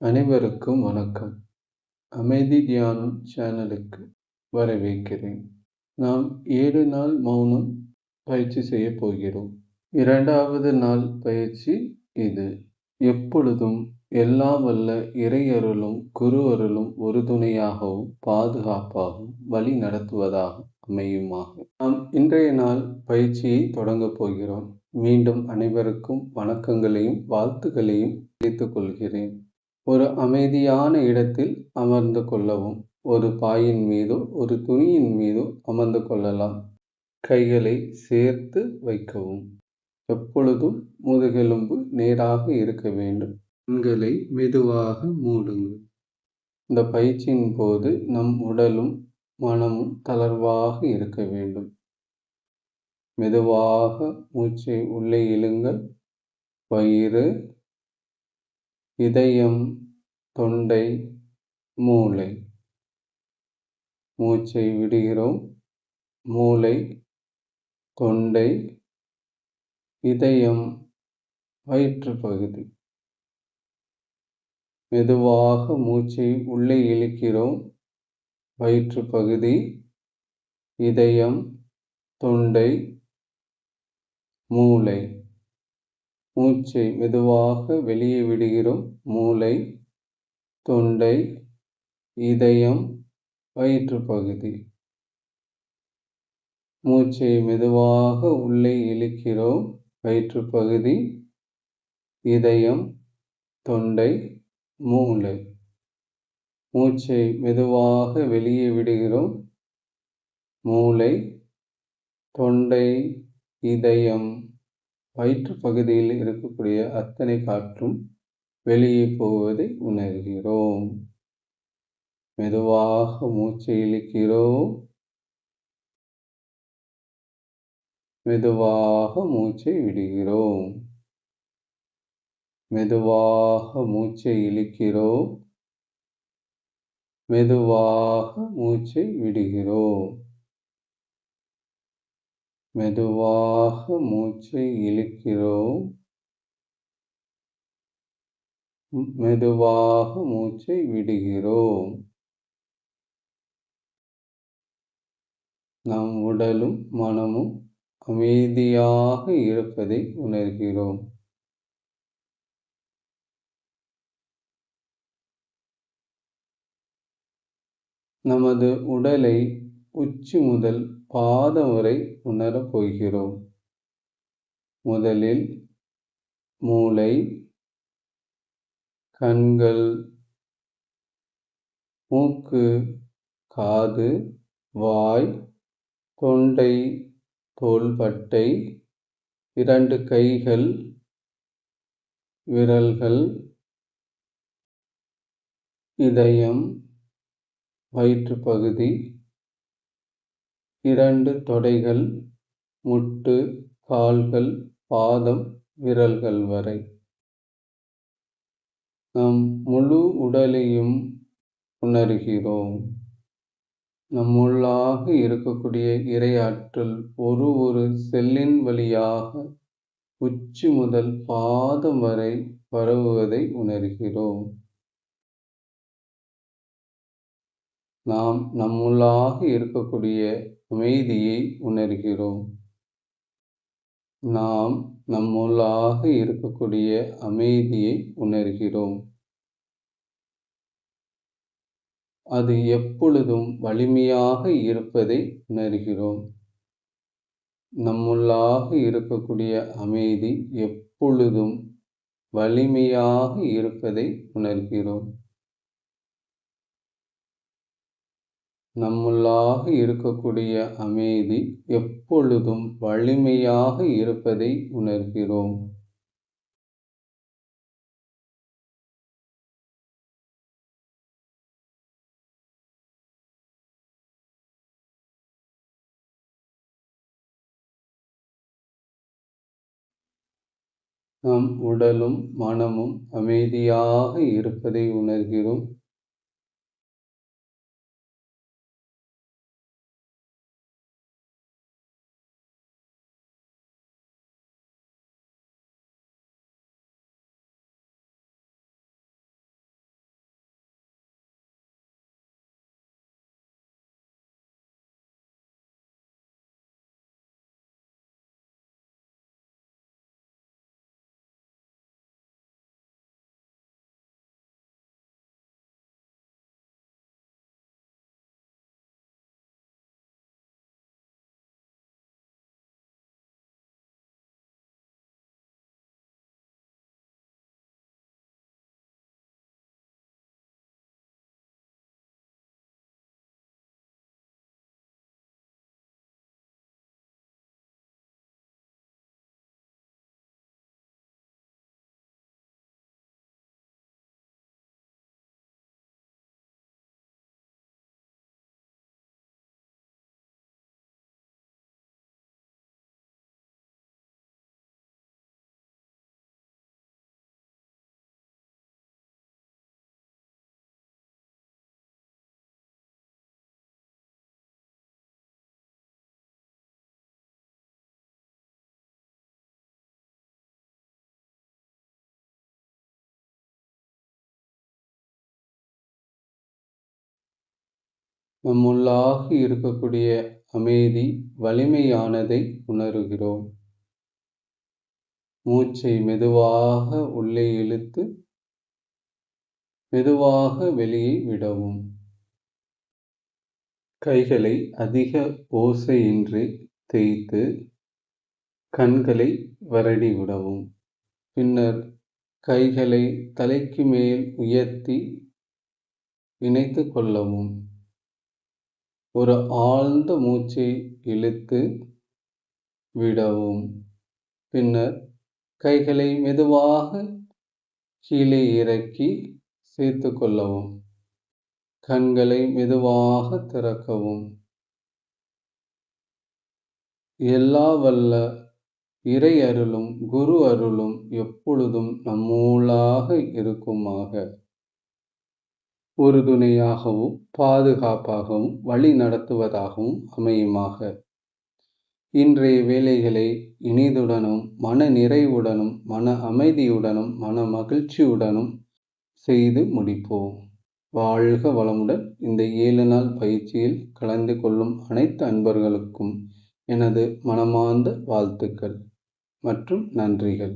அனைவருக்கும் வணக்கம். அமைதி தியானம் சேனலுக்கு வரவேற்கிறேன். நாம் 7 நாள் மௌனம் பயிற்சி செய்யப் போகிறோம். 2வது நாள் பயிற்சி இது. எப்பொழுதும் எல்லாம் வல்ல இறை அருளும், குரு அருளும் உறுதுணையாகவும், பாதுகாப்பாகவும், வழி நடத்துவதாகவும் அமையுமாக. நாம் இன்றைய நாள் பயிற்சியை தொடங்கப் போகிறோம். மீண்டும் அனைவருக்கும் வணக்கங்களையும், வாழ்த்துக்களையும் தெரிவித்துக் கொள்கிறேன். ஒரு அமைதியான இடத்தில் அமர்ந்து கொள்ளவும். ஒரு பாயின் மீதோ, ஒரு துணியின் மீதோ அமர்ந்து கொள்ளலாம். கைகளை சேர்த்து வைக்கவும். எப்பொழுதும் முதுகெலும்பு நேராக இருக்க வேண்டும். கண்களை மெதுவாக மூடுங்கள். இந்த பயிற்சியின் போது நம் உடலும் மனமும் தளர்வாக இருக்க வேண்டும். மெதுவாக மூச்சை உள்ளே இழுங்கள். வயிறு, இதயம், தொண்டை, மூளை. மூச்சை விடுகிறோம். மூளை, தொண்டை, இதயம், வயிற்று பகுதி. மெதுவாக மூச்சை உள்ளே இழுக்கிறோம். வயிற்று பகுதி, இதயம், தொண்டை, மூளை. மூச்சை மெதுவாக வெளியே விடுகிறோம். மூளை, தொண்டை, இதயம், வயிற்று பகுதி. மூச்சை மெதுவாக உள்ளே இழுக்கிறோம். வயிற்று பகுதி, இதயம், தொண்டை, மூளை. மூச்சை மெதுவாக வெளியே விடுகிறோம். மூளை, தொண்டை, இதயம், வயிற்று பகுதியில் இருக்கக்கூடிய அத்தனை காற்றும் வெளியே போவதை உணர்கிறோம். மெதுவாக மூச்சை இழுக்கிறோம். மெதுவாக மூச்சை விடுகிறோம். மெதுவாக மூச்சை இழுக்கிறோம். மெதுவாக மூச்சை விடுகிறோம். மெதுவாக மூச்சை இழுக்கிறோம். மெதுவாக மூச்சை விடுகிறோம். நம் உடலும் மனமும் அமைதியாக இருப்பதை உணர்கிறோம். நமது உடலை உச்சி முதல் பாதம் வரை உணரப் போகிறோம். முதலில் மூளை, கண்கள், மூக்கு, காது, வாய், தொண்டை, தோள்பட்டை, 2 கைகள், விரல்கள், இதயம், வயிற்று பகுதி, 2 தொடைகள், முட்டு, கால்கள், பாதம், விரல்கள் வரை. நம் முழு உடலையும் உணர்கிறோம். நம்முள்ளாக இருக்கக்கூடிய இறையாற்றல் ஒரு செல்லின் வழியாக உச்சி முதல் பாதம் வரை பரவுவதை உணர்கிறோம். நாம் நம்முள்ளாக இருக்கக்கூடிய அமைதியை உணர்கிறோம். நாம் நம்முள்ளாக இருக்கக்கூடிய அமைதியை உணர்கிறோம். அது எப்பொழுதும் வலிமையாக இருப்பதை உணர்கிறோம். நம்முள்ளாக இருக்கக்கூடிய அமைதி எப்பொழுதும் வலிமையாக இருப்பதை உணர்கிறோம். நம்முள்ளாக இருக்கக்கூடிய அமைதி எப்பொழுதும் வலிமையாக இருப்பதை உணர்கிறோம். நம் உடலும் மனமும் அமைதியாக இருப்பதை உணர்கிறோம். நம்முள்ளாக இருக்கக்கூடிய அமைதி வலிமையானதை உணர்கிறோம். மூச்சை மெதுவாக உள்ளே இழுத்து மெதுவாக வெளியே விடவும். கைகளை அதிக ஓசையின்றி தேய்த்து கண்களை வருடி விடவும். பின்னர் கைகளை தலைக்கு மேல் உயர்த்தி இணைத்து கொள்ளவும். ஒரு ஆழ்ந்த மூச்சை இழுத்து விடவும். பின்னர் கைகளை மெதுவாக கீழே இறக்கி சேர்த்து கொள்ளவும். கண்களை மெதுவாக திறக்கவும். எல்லா வல்ல இறை அருளும் குரு அருளும் எப்பொழுதும் நம்மூளாக இருக்குமாக. உறுதுணையாகவும் பாதுகாப்பாகவும் வழி நடத்துவதாகவும் அமையுமாக. இன்றைய வேலைகளை இனிதுடனும் மன நிறைவுடனும் மன அமைதியுடனும் மன மகிழ்ச்சியுடனும் செய்து முடிப்போம். வாழ்க வளமுடன். இந்த 7 நாள் பயிற்சியில் கலந்து கொள்ளும் அனைத்து அன்பர்களுக்கும் எனது மனமார்ந்த வாழ்த்துக்கள் மற்றும் நன்றிகள்.